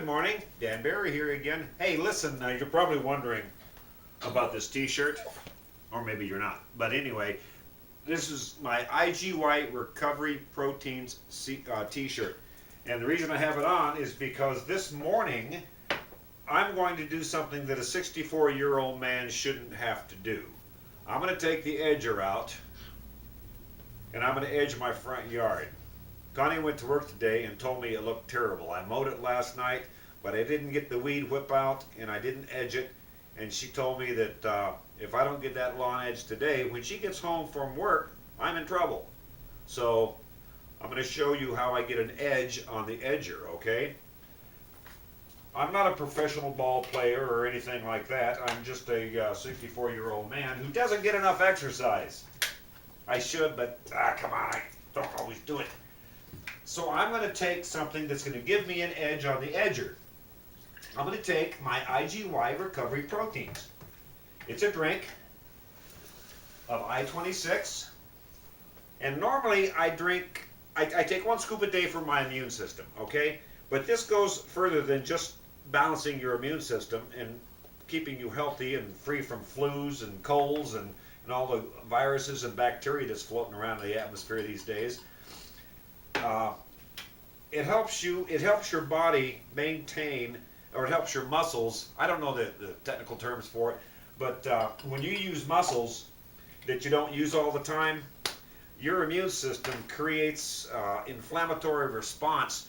Good morning, Dan Barry here again. Hey, listen, you're probably wondering about this t-shirt, or maybe you're not. But anyway, this is my IGY Recovery Proteins t-shirt. And the reason I have it on is because this morning I'm going to do something that a 64-year-old man shouldn't have to do. I'm going to take the edger out, and I'm going to edge my front yard. Connie went to work today and told me it looked terrible. I mowed it last night, but I didn't get the weed whip out and I didn't edge it. And she told me that if I don't get that lawn edged today, when she gets home from work, I'm in trouble. So I'm going to show you how I get an edge on the edger, okay? I'm not a professional ball player or anything like that. I'm just a 64-year-old man who doesn't get enough exercise. I should, but come on, I don't always do it. So I'm going to take something that's going to give me an edge on the edger. I'm going to take my IGY Recovery Proteins. It's a drink of I-26. And normally I take 1 scoop a day for my immune system, okay? But this goes further than just balancing your immune system and keeping you healthy and free from flus and colds and all the viruses and bacteria that's floating around in the atmosphere these days. It helps your body maintain, or it helps your muscles. I don't know the technical terms for it, but when you use muscles that you don't use all the time, your immune system creates inflammatory response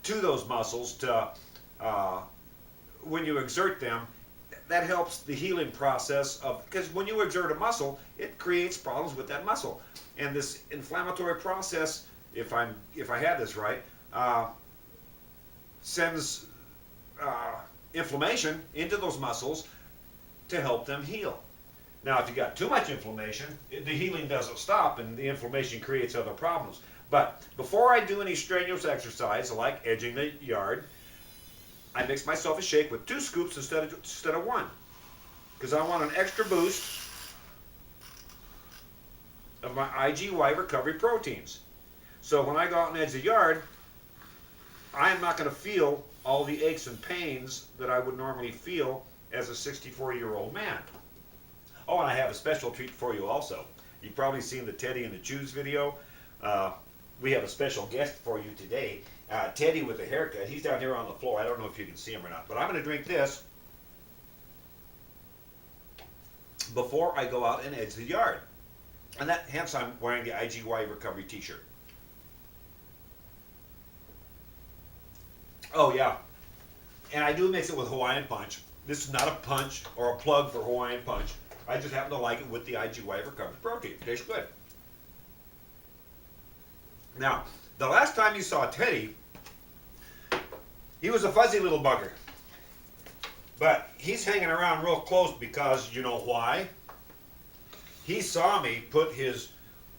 to those muscles to when you exert them. That helps the healing process because when you exert a muscle, it creates problems with that muscle, and this inflammatory process, if I had this right, sends inflammation into those muscles to help them heal. Now, if you got too much inflammation, the healing doesn't stop, and the inflammation creates other problems. But before I do any strenuous exercise, like edging the yard, I mix myself a shake with 2 scoops instead of 1, because I want an extra boost of my IGY Recovery Proteins. So when I go out and edge the yard, I'm not going to feel all the aches and pains that I would normally feel as a 64-year-old man. Oh, and I have a special treat for you also. You've probably seen the Teddy and the Chews video. We have a special guest for you today. Teddy with a haircut. He's down here on the floor. I don't know if you can see him or not, but I'm going to drink this before I go out and edge the yard. And hence I'm wearing the IGY Recovery t-shirt. Oh yeah, and I do mix it with Hawaiian Punch. This is not a punch or a plug for Hawaiian Punch. I just happen to like it with the IGY Recovery Protein. It tastes good. Now, the last time you saw Teddy, he was a fuzzy little bugger. But he's hanging around real close because, you know why? He saw me put his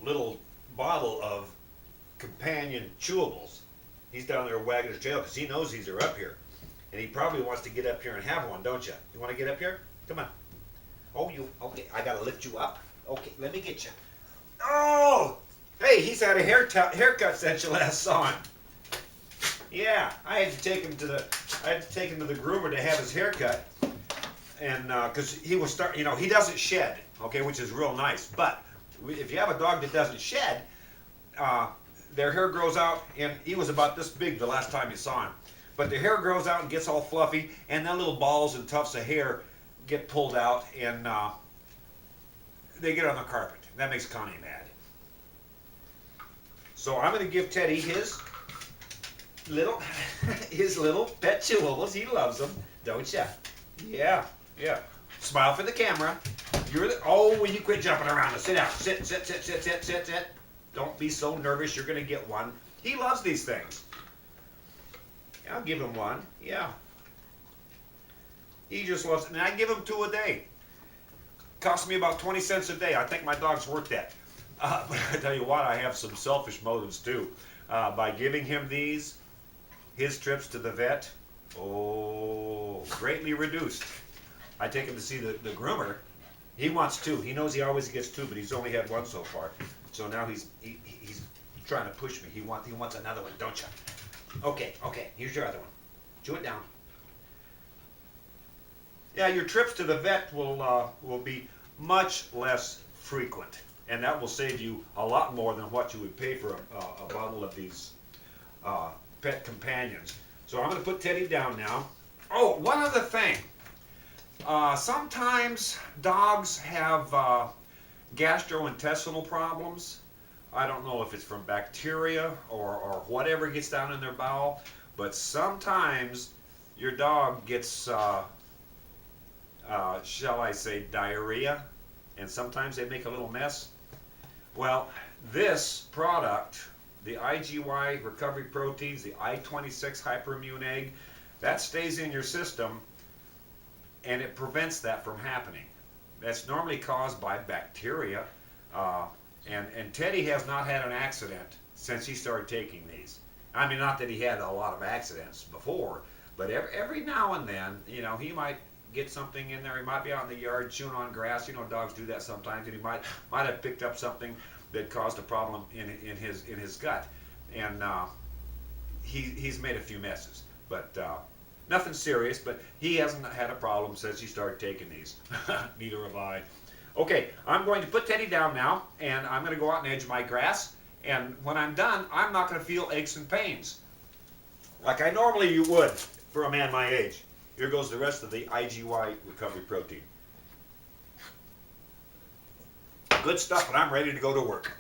little bottle of companion chewables. He's down there wagging his tail because he knows these are up here. And he probably wants to get up here and have one, don't you? You want to get up here? Come on. Oh, okay, I got to lift you up. Okay, let me get you. Oh! Hey, he's had a haircut since you last saw him. Yeah, I had to take him to the groomer to have his haircut. And because he was he doesn't shed, okay, which is real nice. But if you have a dog that doesn't shed, their hair grows out, and he was about this big the last time you saw him. But the hair grows out and gets all fluffy, and then little balls and tufts of hair get pulled out, and they get on the carpet. That makes Connie mad. So I'm going to give Teddy his little pet chewables. He loves them, don't you? Yeah. Smile for the camera. Will you quit jumping around? Sit down. Sit. Don't be so nervous. You're going to get one. He loves these things. I'll give him one. Yeah. He just loves it. And I give him 2 a day. Costs me about 20 cents a day. I think my dog's worth that. But I tell you what, I have some selfish motives too. By giving him these, his trips to the vet, greatly reduced. I take him to see the groomer. He wants 2. He knows he always gets 2, but he's only had 1 so far. So now he's trying to push me. He wants another one, don't you? Okay. Here's your other one. Chew it down. Yeah, your trips to the vet will be much less frequent, and that will save you a lot more than what you would pay for a bottle of these pet companions. So I'm going to put Teddy down now. Oh, one other thing. Sometimes dogs have gastrointestinal problems. I don't know if it's from bacteria or whatever gets down in their bowel, but sometimes your dog gets, shall I say, diarrhea, and sometimes they make a little mess. Well, this product, the IGY Recovery Proteins, the I-26 Hyperimmune Egg, that stays in your system and it prevents that from happening. That's normally caused by bacteria, and Teddy has not had an accident since he started taking these. I mean, not that he had a lot of accidents before, but every now and then, you know, he might get something in there. He might be out in the yard chewing on grass. You know, dogs do that sometimes, and he might have picked up something that caused a problem in his gut, and he's made a few messes, but nothing serious. But he hasn't had a problem since he started taking these. Neither have I. Okay, I'm going to put Teddy down now, and I'm going to go out and edge my grass. And when I'm done, I'm not going to feel aches and pains like I normally would for a man my age. Here goes the rest of the IGY Recovery Protein. Good stuff, and I'm ready to go to work.